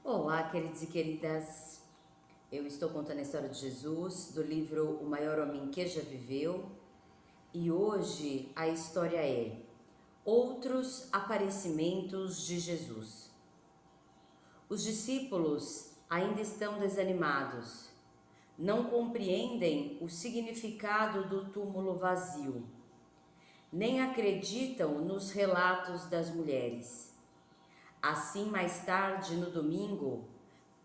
Olá, queridos e queridas. Eu estou contando a história de Jesus, do livro O Maior Homem que Já Viveu, e hoje a história é Outros Aparecimentos de Jesus. Os discípulos ainda estão desanimados, não compreendem o significado do túmulo vazio, nem acreditam nos relatos das mulheres. Assim, mais tarde, no domingo,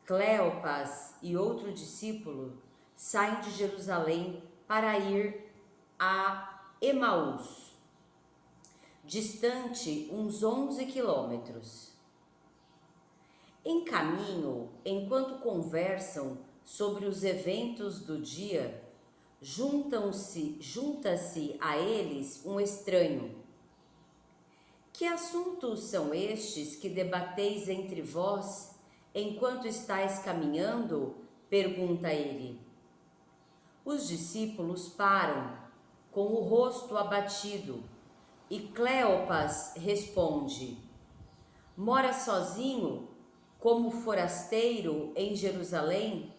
Cleopas e outro discípulo saem de Jerusalém para ir a Emaús, distante uns 11 quilômetros. Em caminho, enquanto conversam sobre os eventos do dia, junta-se a eles um estranho. Que assuntos são estes que debateis entre vós enquanto estáis caminhando? Pergunta ele. Os discípulos param, com o rosto abatido, e Cleopas responde: Mora sozinho, como forasteiro em Jerusalém,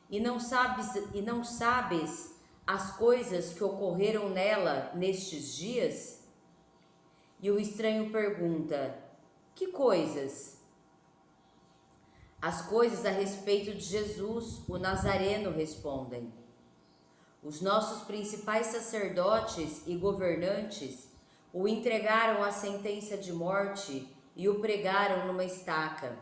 e não sabes as coisas que ocorreram nela nestes dias? E o estranho pergunta: Que coisas? As coisas a respeito de Jesus, o Nazareno, respondem. Os nossos principais sacerdotes e governantes o entregaram à sentença de morte e o pregaram numa estaca.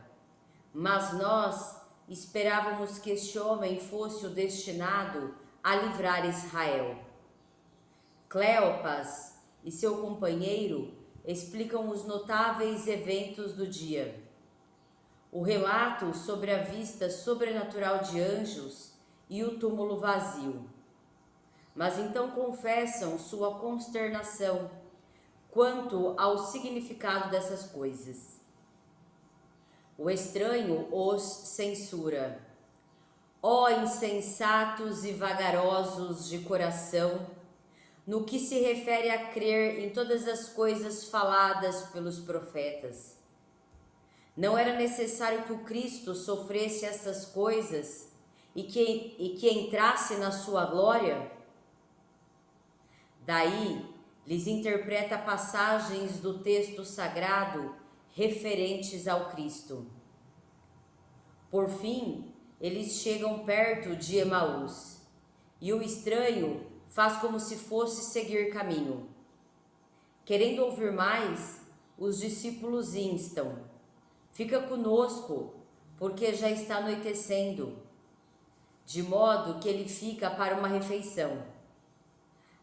Mas nós esperávamos que este homem fosse o destinado a livrar Israel. Cleopas e seu companheiro explicam os notáveis eventos do dia. O relato sobre a vista sobrenatural de anjos e o túmulo vazio. Mas então confessam sua consternação quanto ao significado dessas coisas. O estranho os censura. Ó insensatos e vagarosos de coração, no que se refere a crer em todas as coisas faladas pelos profetas. Não era necessário que o Cristo sofresse essas coisas e que entrasse na sua glória? Daí, lhes interpreta passagens do texto sagrado referentes ao Cristo. Por fim, eles chegam perto de Emaús, e o estranho faz como se fosse seguir caminho. Querendo ouvir mais, os discípulos instam: Fica conosco, porque já está anoitecendo, de modo que ele fica para uma refeição.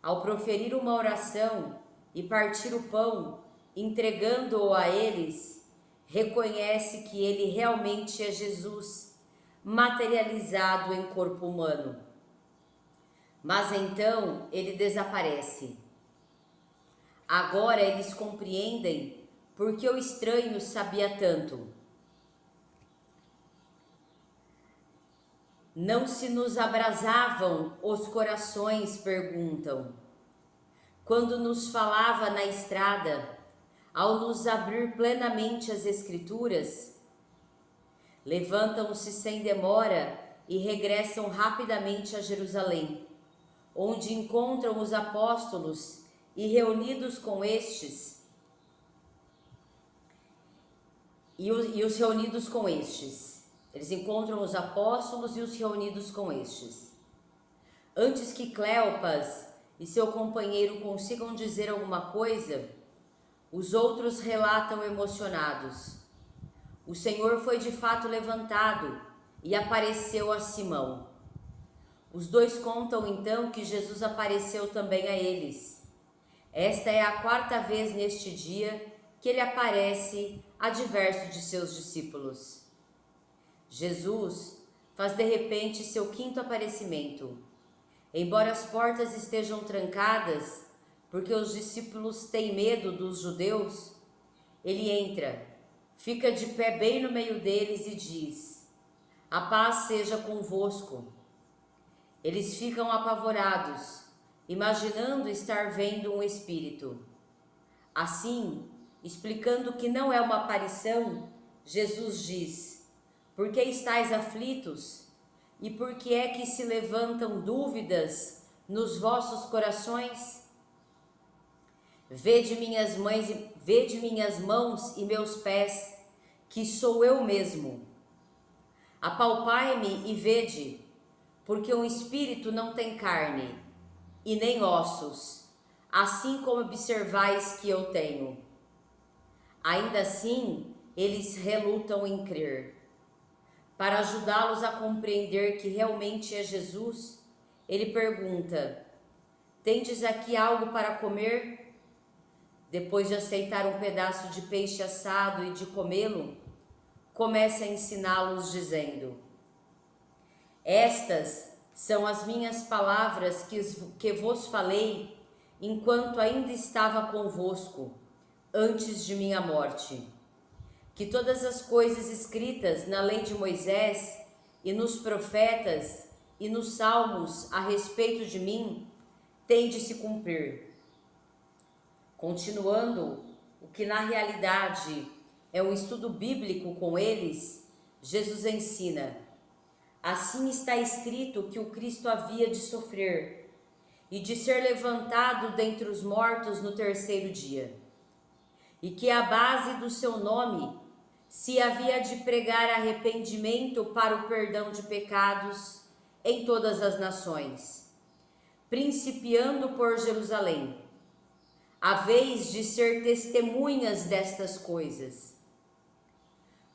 Ao proferir uma oração e partir o pão, entregando-o a eles, reconhece que ele realmente é Jesus, materializado em corpo humano. Mas então ele desaparece. Agora eles compreendem por que o estranho sabia tanto. Não se nos abrasavam os corações, perguntam, quando nos falava na estrada, ao nos abrir plenamente as Escrituras? Levantam-se sem demora e regressam rapidamente a Jerusalém, onde encontram os apóstolos e reunidos com estes, os reunidos com estes. Eles encontram os apóstolos e os reunidos com estes. Antes que Cleopas e seu companheiro consigam dizer alguma coisa, os outros relatam emocionados. O Senhor foi de fato levantado e apareceu a Simão. Os dois contam então que Jesus apareceu também a eles. Esta é a 4ª vez neste dia que ele aparece a diversos de seus discípulos. Jesus faz de repente seu 5º aparecimento. Embora as portas estejam trancadas, porque os discípulos têm medo dos judeus, ele entra, fica de pé bem no meio deles e diz: A paz seja convosco. Eles ficam apavorados, imaginando estar vendo um espírito. Assim, explicando que não é uma aparição, Jesus diz: Por que estáis aflitos? E por que é que se levantam dúvidas nos vossos corações? Vede minhas mãos e meus pés, que sou eu mesmo. Apalpai-me e vede, porque um espírito não tem carne, e nem ossos, assim como observais que eu tenho. Ainda assim, eles relutam em crer. Para ajudá-los a compreender que realmente é Jesus, ele pergunta: tendes aqui algo para comer? Depois de aceitar um pedaço de peixe assado e de comê-lo, começa a ensiná-los dizendo: estas são as minhas palavras que vos falei enquanto ainda estava convosco, antes de minha morte. Que todas as coisas escritas na lei de Moisés e nos profetas e nos salmos a respeito de mim têm de se cumprir. Continuando, o que na realidade é um estudo bíblico com eles, Jesus ensina: assim está escrito que o Cristo havia de sofrer e de ser levantado dentre os mortos no terceiro dia, e que à base do seu nome se havia de pregar arrependimento para o perdão de pecados em todas as nações, principiando por Jerusalém, a vez de ser testemunhas destas coisas.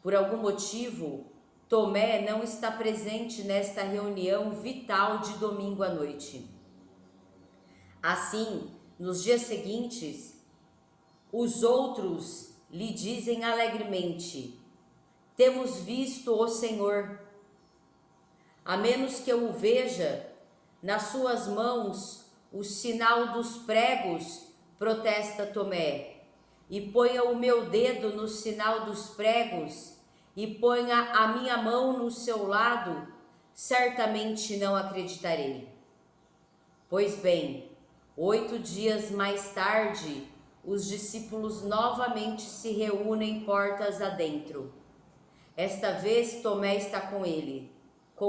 Por algum motivo, Tomé não está presente nesta reunião vital de domingo à noite. Assim, nos dias seguintes, os outros lhe dizem alegremente: temos visto o Senhor. A menos que eu o veja nas suas mãos o sinal dos pregos, protesta Tomé, e ponha o meu dedo no sinal dos pregos, e ponha a minha mão no seu lado, certamente não acreditarei. Pois bem, 8 dias mais tarde, os discípulos novamente se reúnem portas adentro. Esta vez Tomé está com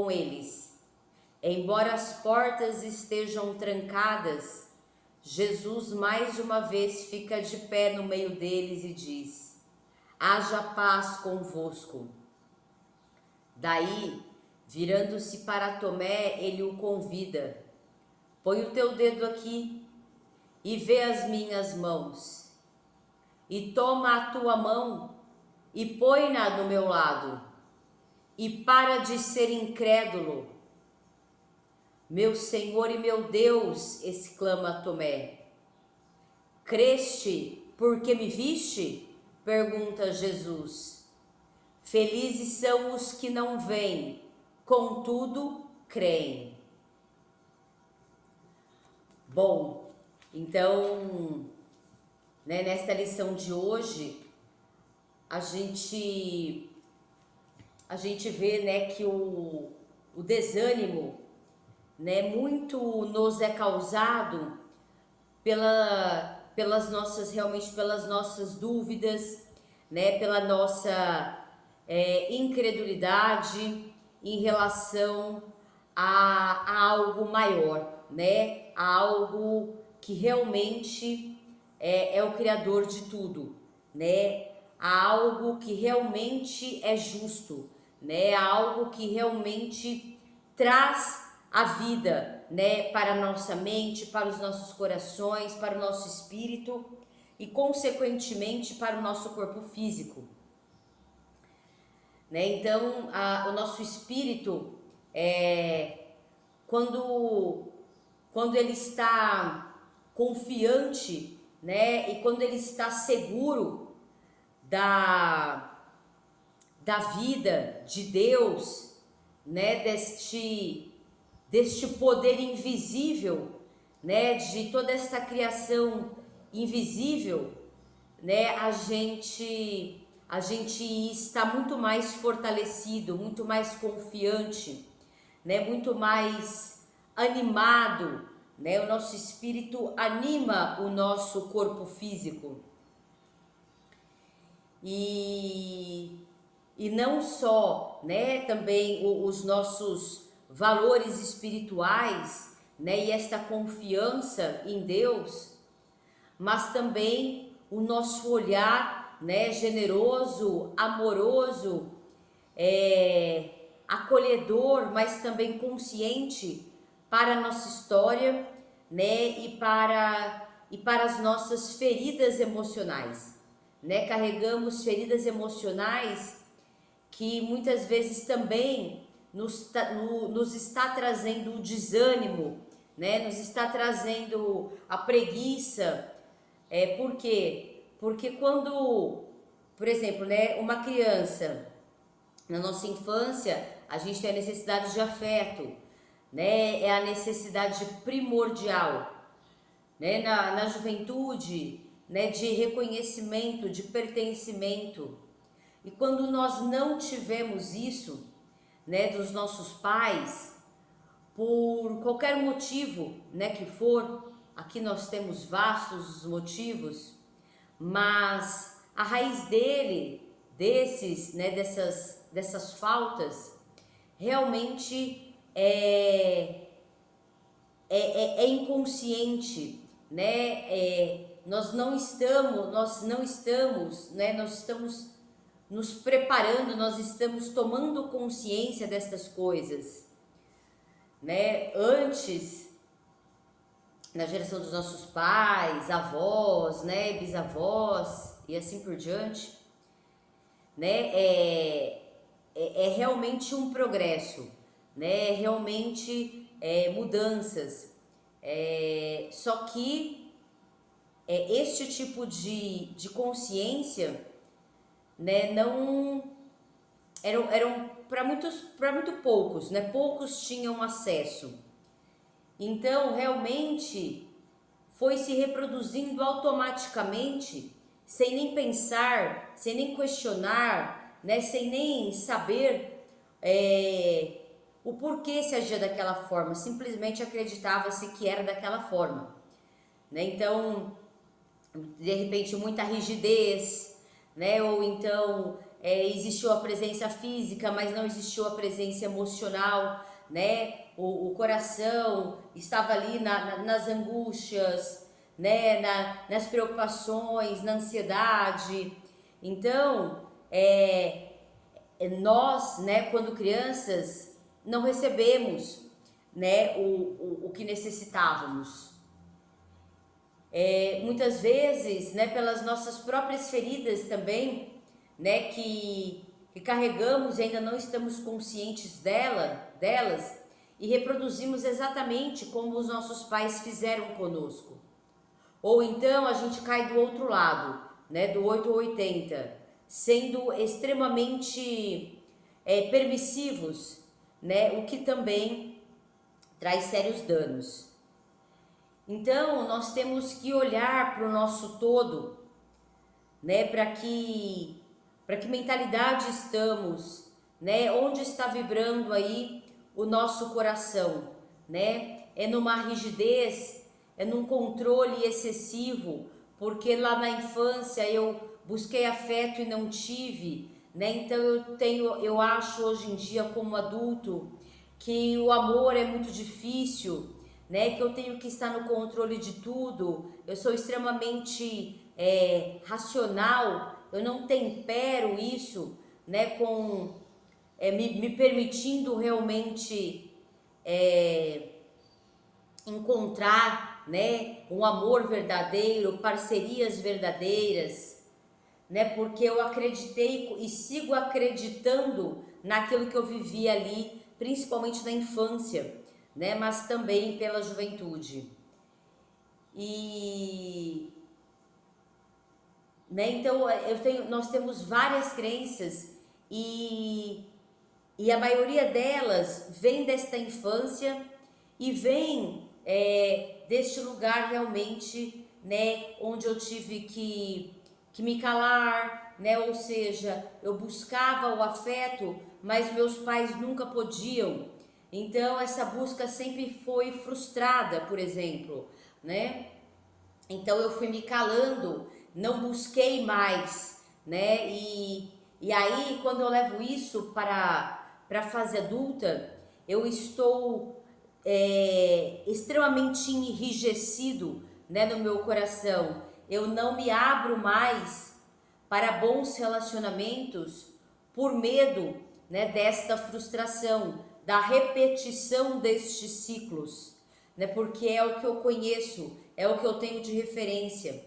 eles. Embora as portas estejam trancadas, Jesus mais uma vez fica de pé no meio deles e diz: haja paz convosco. Daí, virando-se para Tomé, ele o convida: põe o teu dedo aqui e vê as minhas mãos, e toma a tua mão e põe-na do meu lado, e para de ser incrédulo. Meu Senhor e meu Deus, exclama Tomé. Creste porque me viste? Pergunta Jesus. Felizes são os que não veem, contudo creem. Bom, então, nesta lição de hoje, a gente vê, que o desânimo, muito nos é causado pelas nossas dúvidas, pela nossa incredulidade em relação a algo maior, a algo que realmente é o Criador de tudo, a algo que realmente é justo, a algo que realmente traz a vida, para a nossa mente, para os nossos corações, para o nosso espírito e, consequentemente, para o nosso corpo físico. Então, o nosso espírito, quando ele está confiante, e quando ele está seguro da vida de Deus, deste poder invisível, de toda esta criação invisível, a gente está muito mais fortalecido, muito mais confiante, muito mais animado, o nosso espírito anima o nosso corpo físico. E e não só, né, também os nossos valores espirituais, né, e esta confiança em Deus, mas também o nosso olhar, né, generoso, amoroso, acolhedor, mas também consciente para a nossa história, né, e para as nossas feridas emocionais, né? Carregamos feridas emocionais que muitas vezes também nos está trazendo o desânimo, né? Nos está trazendo a preguiça. Por quê? Porque quando, por exemplo, né, uma criança, na nossa infância, a gente tem a necessidade de afeto, né? É a necessidade primordial, né? Na juventude, né? De reconhecimento, de pertencimento. E quando nós não tivemos isso, né? Dos nossos pais, por qualquer motivo, né? Que for, aqui nós temos vastos motivos, mas a raiz dessas faltas, realmente é inconsciente, né? Nós estamos nos preparando, nós estamos tomando consciência destas coisas, né? Antes, na geração dos nossos pais, avós, né, bisavós e assim por diante, né, é realmente um progresso, né, realmente mudanças, só que este tipo de consciência, né, não eram para muito poucos, né, poucos tinham acesso. Então, realmente, foi se reproduzindo automaticamente, sem nem pensar, sem nem questionar, né, sem nem saber o porquê se agia daquela forma, simplesmente acreditava-se que era daquela forma, né? Então, de repente, muita rigidez, né? Ou então existiu a presença física, mas não existiu a presença emocional, né? O coração estava ali nas angústias, né? Nas preocupações, na ansiedade. Então, nós, né, quando crianças, não recebemos, né, o que necessitávamos. Muitas vezes, né, pelas nossas próprias feridas também, né, que carregamos e ainda não estamos conscientes delas, e reproduzimos exatamente como os nossos pais fizeram conosco. Ou então a gente cai do outro lado, né, do 8 ou 80, sendo extremamente permissivos, né, o que também traz sérios danos. Então, nós temos que olhar para o nosso todo, né? Para que mentalidade estamos, né? Onde está vibrando aí o nosso coração, né? É numa rigidez, é num controle excessivo, porque lá na infância eu busquei afeto e não tive, né? Então eu acho hoje em dia como adulto que o amor é muito difícil, né? Que eu tenho que estar no controle de tudo. Eu sou extremamente racional. Eu não tempero isso, né? Com me permitindo realmente encontrar, né? Um amor verdadeiro, parcerias verdadeiras, né? Porque eu acreditei e sigo acreditando naquilo que eu vivi ali, principalmente na infância, né? Mas também pela juventude. E, né? Então nós temos várias crenças e a maioria delas vem desta infância e vem deste lugar realmente, né? Onde eu tive que me calar, né? Ou seja, eu buscava o afeto, mas meus pais nunca podiam. Então essa busca sempre foi frustrada, por exemplo, né? Então eu fui me calando, não busquei mais, né? E aí, quando eu levo isso para a fase adulta, eu estou extremamente enrijecido, né, no meu coração. Eu não me abro mais para bons relacionamentos por medo, né, desta frustração, da repetição destes ciclos, né, porque é o que eu conheço, é o que eu tenho de referência.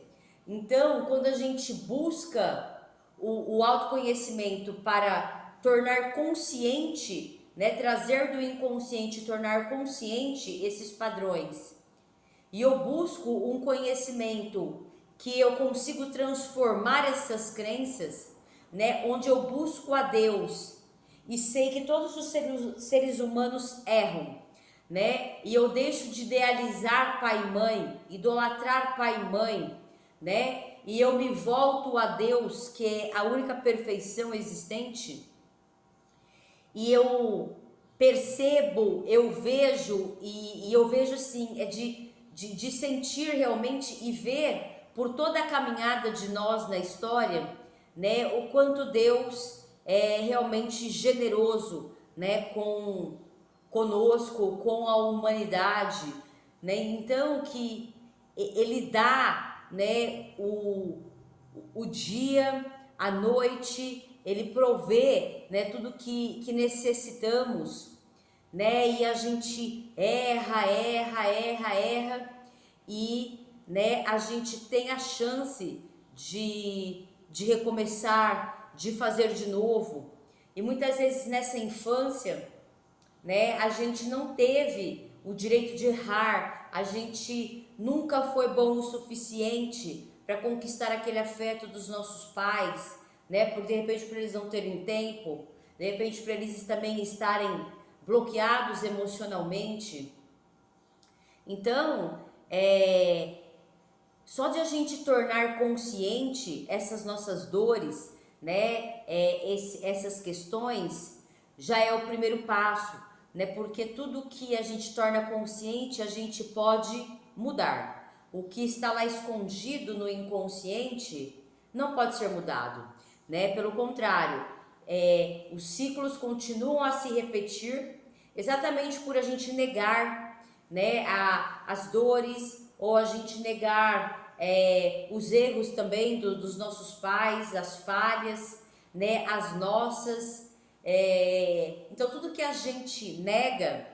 Então, quando a gente busca o autoconhecimento para tornar consciente, né, trazer do inconsciente, tornar consciente esses padrões, e eu busco um conhecimento que eu consigo transformar essas crenças, né, onde eu busco a Deus e sei que todos os seres humanos erram, né, e eu deixo de idealizar pai e mãe, idolatrar pai e mãe, né, e eu me volto a Deus, que é a única perfeição existente, e eu percebo, eu vejo, e eu vejo assim, de sentir realmente e ver por toda a caminhada de nós na história, né, o quanto Deus é realmente generoso, né, conosco, com a humanidade, né, então que Ele dá, né, o dia, a noite, Ele provê, né, tudo que necessitamos, né, e a gente erra, e, né, a gente tem a chance de recomeçar, de fazer de novo, e muitas vezes nessa infância, né, a gente não teve o direito de errar, a gente nunca foi bom o suficiente para conquistar aquele afeto dos nossos pais, né, por de repente para eles não terem tempo, de repente para eles também estarem bloqueados emocionalmente. Então, só de a gente tornar consciente essas nossas dores, né, essas questões, já é o primeiro passo, né, porque tudo que a gente torna consciente, a gente pode mudar. O que está lá escondido no inconsciente não pode ser mudado, né, pelo contrário, os ciclos continuam a se repetir, exatamente por a gente negar, né, as dores, ou a gente negar os erros também dos nossos pais, as falhas, né, as nossas. Então tudo que a gente nega,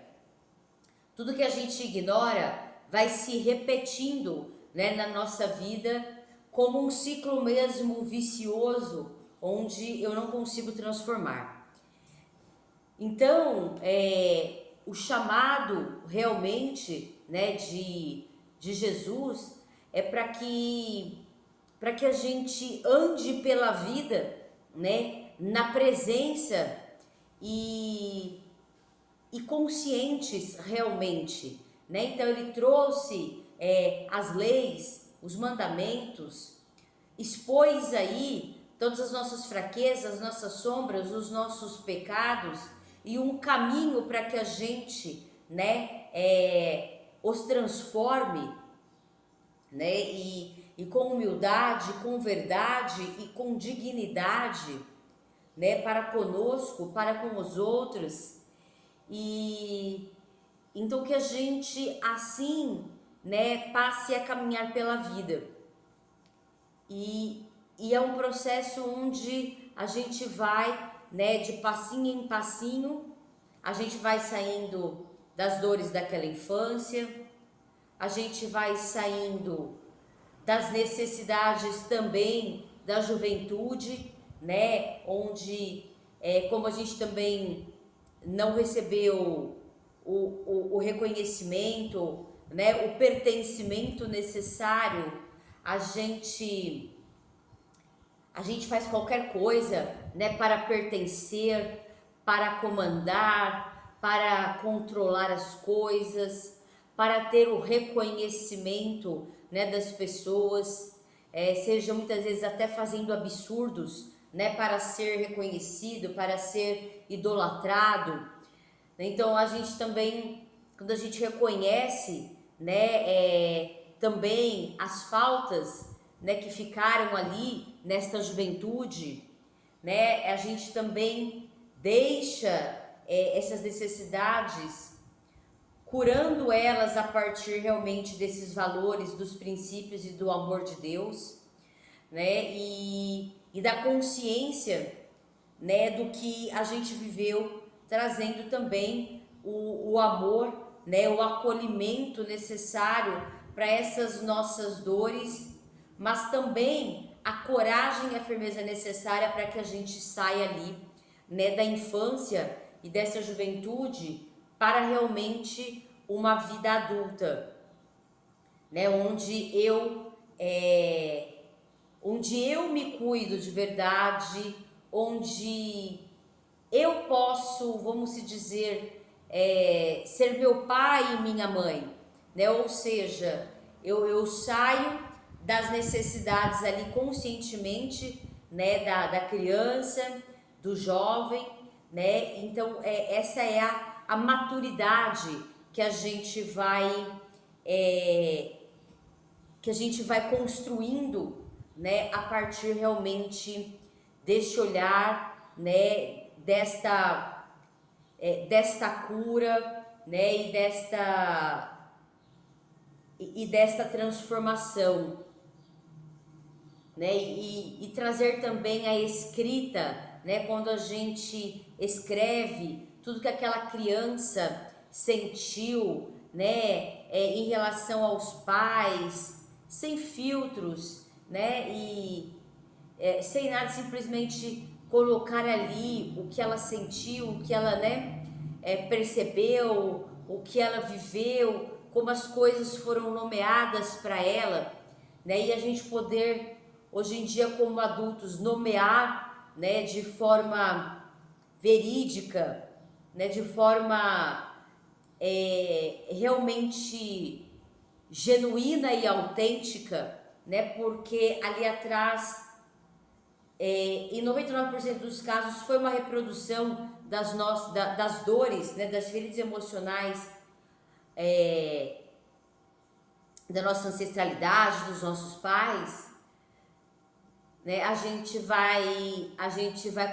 tudo que a gente ignora, vai se repetindo, né, na nossa vida como um ciclo mesmo vicioso, onde eu não consigo transformar. Então, o chamado realmente, né, de Jesus é para que a gente ande pela vida, né, na presença e, e conscientes realmente, né? Então ele trouxe as leis, os mandamentos, expôs aí todas as nossas fraquezas, as nossas sombras, os nossos pecados e um caminho para que a gente, né, os transforme, né, e com humildade, com verdade e com dignidade, né, para conosco, para com os outros. E então que a gente assim, né, passe a caminhar pela vida. E é um processo onde a gente vai, né, de passinho em passinho, a gente vai saindo das dores daquela infância, a gente vai saindo das necessidades também da juventude, né, onde, como a gente também não recebeu o reconhecimento, né, o pertencimento necessário, a gente faz qualquer coisa, né, para pertencer, para comandar, para controlar as coisas, para ter o reconhecimento, né, das pessoas, seja muitas vezes até fazendo absurdos, né, para ser reconhecido, para ser idolatrado. Então a gente também, quando a gente reconhece, né, também as faltas, né, que ficaram ali nesta juventude, né, a gente também deixa essas necessidades, curando elas a partir realmente desses valores, dos princípios e do amor de Deus, né, e da consciência, né, do que a gente viveu, trazendo também o amor, né, o acolhimento necessário para essas nossas dores, mas também a coragem e a firmeza necessária para que a gente saia ali, né, da infância e dessa juventude para realmente uma vida adulta, né, onde eu me cuido de verdade, onde eu posso, vamos se dizer, ser meu pai e minha mãe, né? Ou seja, eu saio das necessidades ali conscientemente, né? Da criança, do jovem, né? Então, essa é a maturidade que a gente vai construindo, né, a partir realmente deste olhar, né, desta cura, né, e desta transformação, né, e trazer também a escrita, né, quando a gente escreve tudo que aquela criança sentiu, né, em relação aos pais, sem filtros, né, sem nada, simplesmente colocar ali o que ela sentiu, o que ela, né, percebeu, o que ela viveu, como as coisas foram nomeadas para ela, né, e a gente poder, hoje em dia, como adultos, nomear, né, de forma verídica, né, de forma realmente genuína e autêntica, né, porque ali atrás, em 99% dos casos, foi uma reprodução das dores, né, das feridas emocionais, da nossa ancestralidade, dos nossos pais, né, a gente vai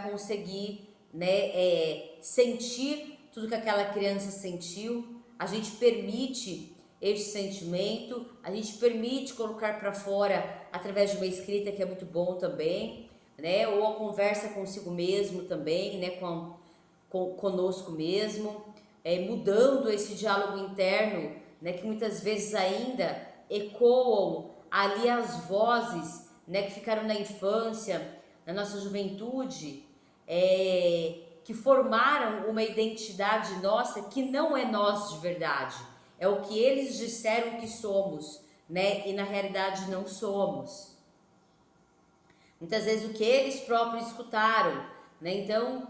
conseguir, né, sentir tudo que aquela criança sentiu, a gente permite esse sentimento, a gente permite colocar para fora através de uma escrita, que é muito bom também, né, ou a conversa consigo mesmo também, né, conosco mesmo, mudando esse diálogo interno, né, que muitas vezes ainda ecoam ali as vozes, né, que ficaram na infância, na nossa juventude, que formaram uma identidade nossa que não é nós de verdade, é o que eles disseram que somos, né, e na realidade não somos. Muitas vezes o que eles próprios escutaram, né? Então,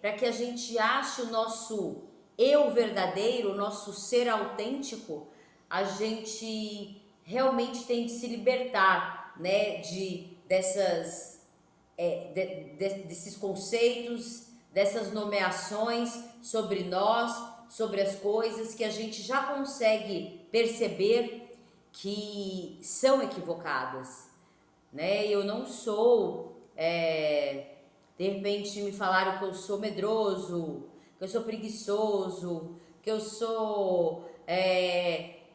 para que a gente ache o nosso eu verdadeiro, o nosso ser autêntico, a gente realmente tem de se libertar, né, desses conceitos, dessas nomeações sobre nós, sobre as coisas que a gente já consegue perceber que são equivocadas, né? Eu não sou, de repente me falaram que eu sou medroso, que eu sou preguiçoso, que eu sou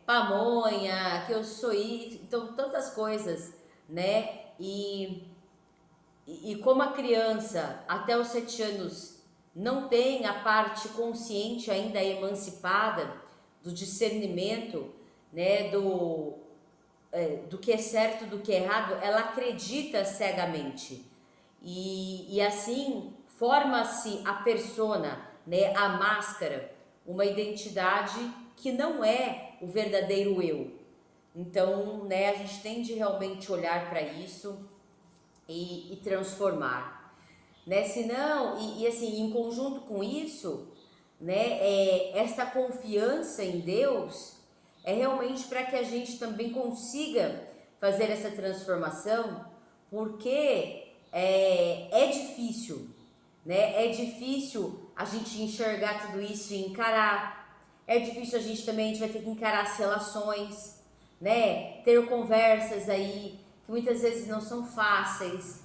pamonha, que eu sou isso, então tantas coisas, né? E como a criança até os 7 anos não tem a parte consciente ainda emancipada do discernimento, né, do que é certo, do que é errado, ela acredita cegamente. E assim forma-se a persona, né, a máscara, uma identidade que não é o verdadeiro eu. Então, né, a gente tem de realmente olhar para isso e transformar, né? Senão, e assim, em conjunto com isso, né, esta confiança em Deus é realmente para que a gente também consiga fazer essa transformação, porque é difícil, né? É difícil a gente enxergar tudo isso e encarar. É difícil a gente vai ter que encarar as relações, né? Ter conversas aí que muitas vezes não são fáceis,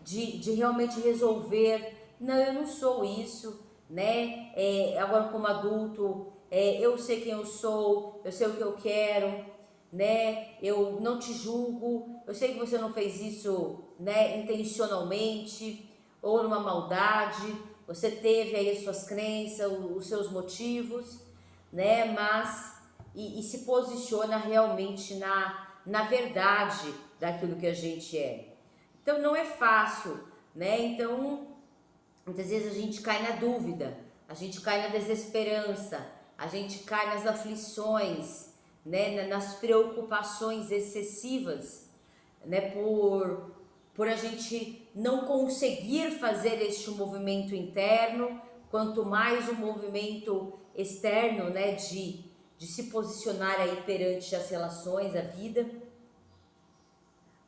de realmente resolver, não, eu não sou isso, né? Agora como adulto, eu sei quem eu sou, eu sei o que eu quero, né? Eu não te julgo, eu sei que você não fez isso, né, intencionalmente ou numa maldade, você teve aí as suas crenças, os seus motivos, né? Mas e se posiciona realmente na verdade daquilo que a gente é. Então não é fácil, né? Então muitas vezes a gente cai na dúvida, a gente cai na desesperança, a gente cai nas aflições, né? Nas preocupações excessivas, né? Por a gente não conseguir fazer este movimento interno, quanto mais o movimento externo, né? De se posicionar aí perante as relações, a vida.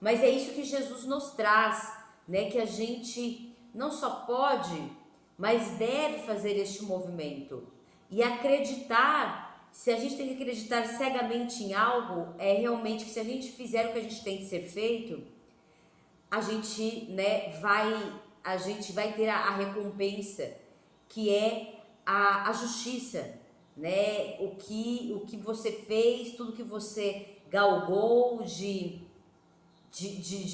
Mas é isso que Jesus nos traz, né? Que a gente não só pode, mas deve fazer este movimento. E acreditar, se a gente tem que acreditar cegamente em algo, é realmente que se a gente fizer o que a gente tem que ser feito, a gente, né, a gente vai ter a recompensa, que é a justiça, né? O que você fez, tudo que você galgou de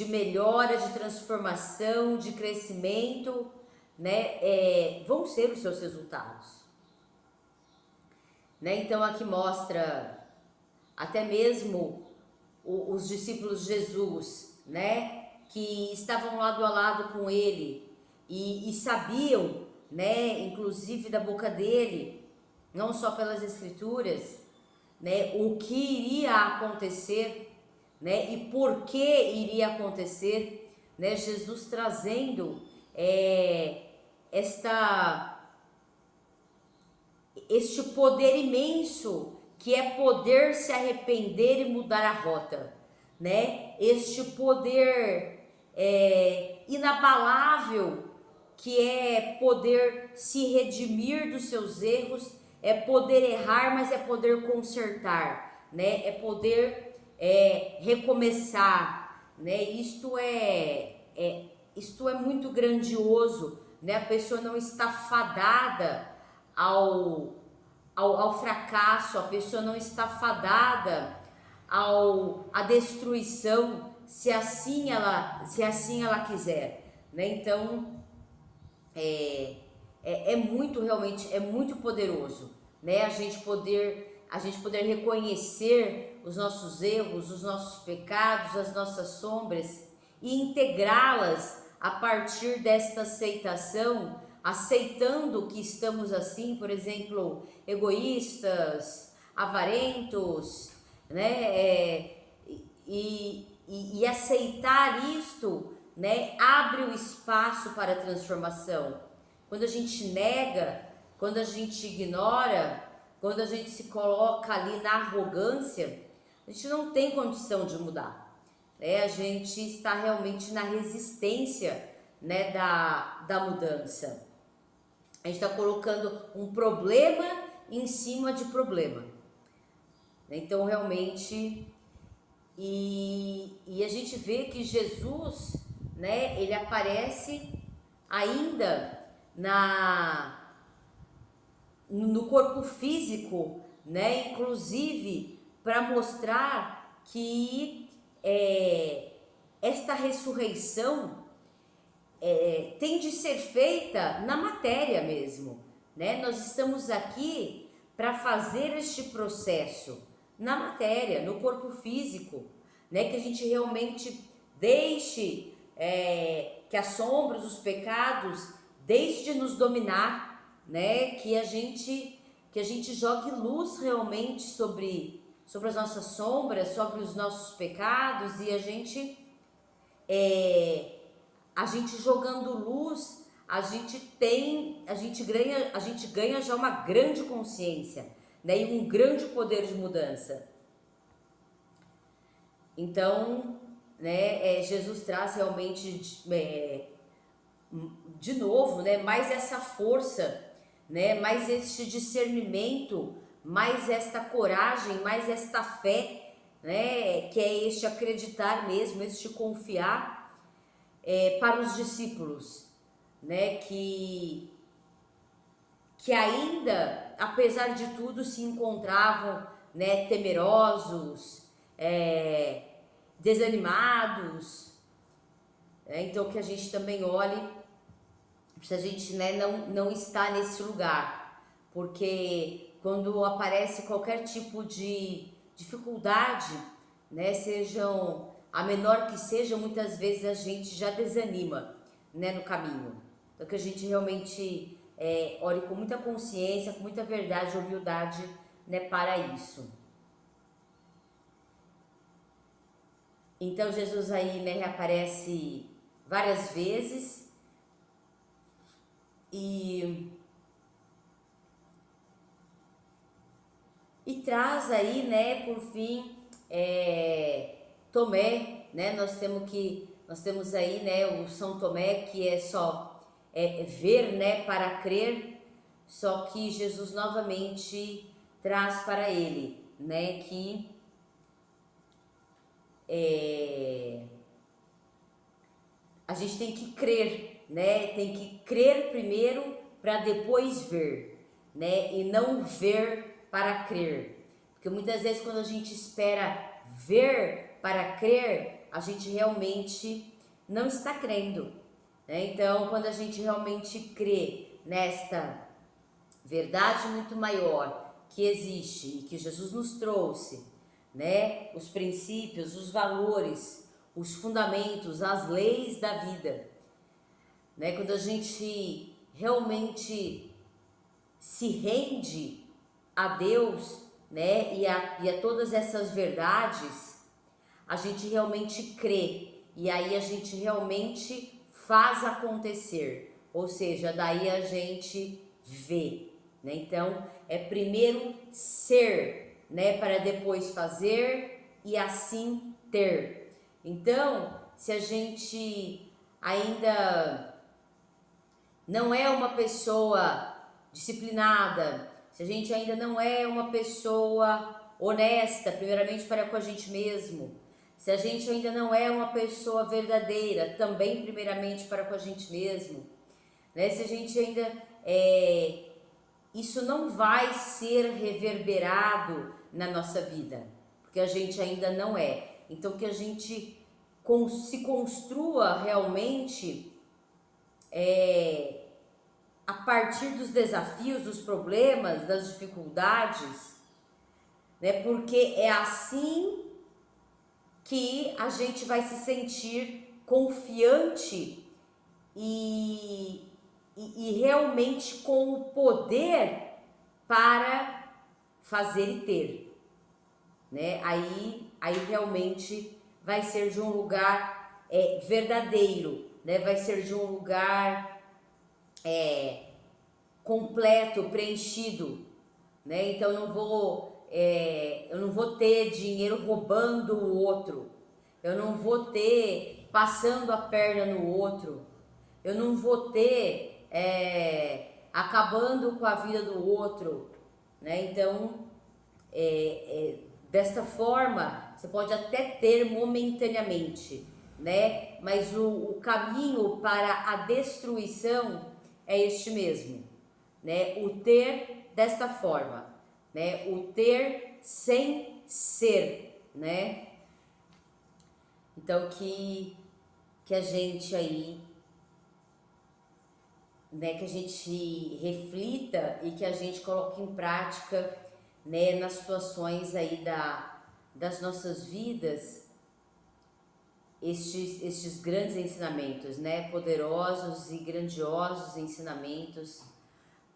melhora, de transformação, de crescimento, né? Vão ser os seus resultados, né? Então aqui mostra até mesmo os discípulos de Jesus, né? Que estavam lado a lado com ele e sabiam, né? Inclusive da boca dele, não só pelas escrituras, né? O que iria acontecer, né? E por que iria acontecer, né? Jesus trazendo este poder imenso que é poder se arrepender e mudar a rota, né? Este poder inabalável que é poder se redimir dos seus erros, é poder errar, mas é poder consertar, né? É poder recomeçar, né? Isto é muito grandioso, né? A pessoa não está fadada ao fracasso, a pessoa não está fadada à destruição, se assim ela quiser, né? Então é muito, realmente é muito poderoso, né? A gente poder reconhecer os nossos erros, os nossos pecados, as nossas sombras e integrá-las a partir desta aceitação, aceitando que estamos assim, por exemplo, egoístas, avarentos, né? E aceitar isto, né, abre o espaço para a transformação. Quando a gente nega, quando a gente ignora, quando a gente se coloca ali na arrogância, a gente não tem condição de mudar, né? A gente está realmente na resistência, né, da mudança. A gente está colocando um problema em cima de problema. Então, realmente, e a gente vê que Jesus, né, ele aparece ainda no corpo físico, né, inclusive para mostrar que esta ressurreição tem de ser feita na matéria mesmo, né? Nós estamos aqui para fazer este processo na matéria, no corpo físico, né? Que a gente realmente deixe que as sombras, os pecados, deixe de nos dominar, né? Que a gente jogue luz realmente sobre as nossas sombras, sobre os nossos pecados, e a gente jogando luz, a gente ganha já uma grande consciência, né? E um grande poder de mudança. Então, né, Jesus traz realmente de novo, né, mais essa força, né, mais este discernimento, mais esta coragem, mais esta fé, né, que é este acreditar mesmo, este confiar para os discípulos, né, que ainda, apesar de tudo, se encontravam, né, temerosos, desanimados. Então que a gente também olhe, se a gente, né, não está nesse lugar, porque quando aparece qualquer tipo de dificuldade, né, sejam a menor que seja, muitas vezes a gente já desanima, né, no caminho. Então que a gente realmente olhe com muita consciência, com muita verdade, humildade, né, para isso. Então Jesus aí, né, reaparece várias vezes e traz aí, né, por fim, Tomé, né? Nós temos aí, né, o São Tomé, que é só ver, né, para crer. Só que Jesus novamente traz para ele, né, que a gente tem que crer, né? Tem que crer primeiro para depois ver, né? E não ver para crer. Porque muitas vezes quando a gente espera ver para crer, a gente realmente não está crendo, né? Então, quando a gente realmente crê nesta verdade muito maior que existe e que Jesus nos trouxe, né? Os princípios, os valores, os fundamentos, as leis da vida, né? Quando a gente realmente se rende a Deus, né? E a todas essas verdades, a gente realmente crê e aí a gente realmente faz acontecer, ou seja, daí a gente vê, né? Então é primeiro ser, né, para depois fazer e assim ter. Então, se a gente ainda não é uma pessoa disciplinada, se a gente ainda não é uma pessoa honesta, primeiramente para com a gente mesmo, se a gente ainda não é uma pessoa verdadeira, também primeiramente para com a gente mesmo, né? Se a gente ainda isso não vai ser reverberado na nossa vida, porque a gente ainda não é. Então que a gente se construa realmente a partir dos desafios, dos problemas, das dificuldades, né? Porque é assim que a gente vai se sentir confiante e realmente com o poder para fazer e ter, né? Aí realmente vai ser de um lugar verdadeiro, né? Vai ser de um lugar completo, preenchido, né? Então eu não vou ter dinheiro roubando o outro, eu não vou ter passando a perna no outro, eu não vou ter acabando com a vida do outro, né? Então desta forma você pode até ter momentaneamente, né? Mas o caminho para a destruição é este mesmo, né? O ter desta forma, né? O ter sem ser, né? Então que a gente aí, né, que a gente reflita e que a gente coloque em prática, né, nas situações aí das nossas vidas, estes grandes ensinamentos, né, poderosos e grandiosos ensinamentos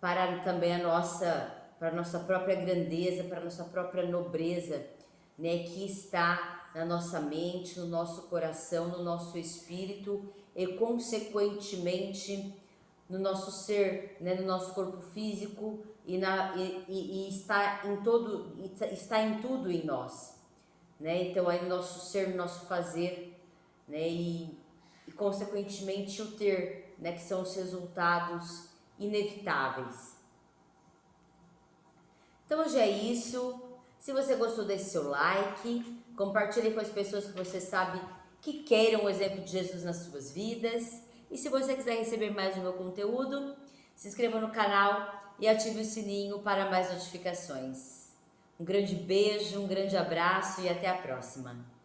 para também para a nossa própria grandeza, para a nossa própria nobreza, né, que está na nossa mente, no nosso coração, no nosso espírito e consequentemente no nosso ser, né, no nosso corpo físico e está em tudo em nós, né? Então aí no nosso ser, no nosso fazer, né, e consequentemente o ter, né, que são os resultados inevitáveis. Então hoje é isso. Se você gostou, deixe seu like, compartilhe com as pessoas que você sabe que queiram o exemplo de Jesus nas suas vidas. E se você quiser receber mais do meu conteúdo, se inscreva no canal e ative o sininho para mais notificações. Um grande beijo, um grande abraço e até a próxima!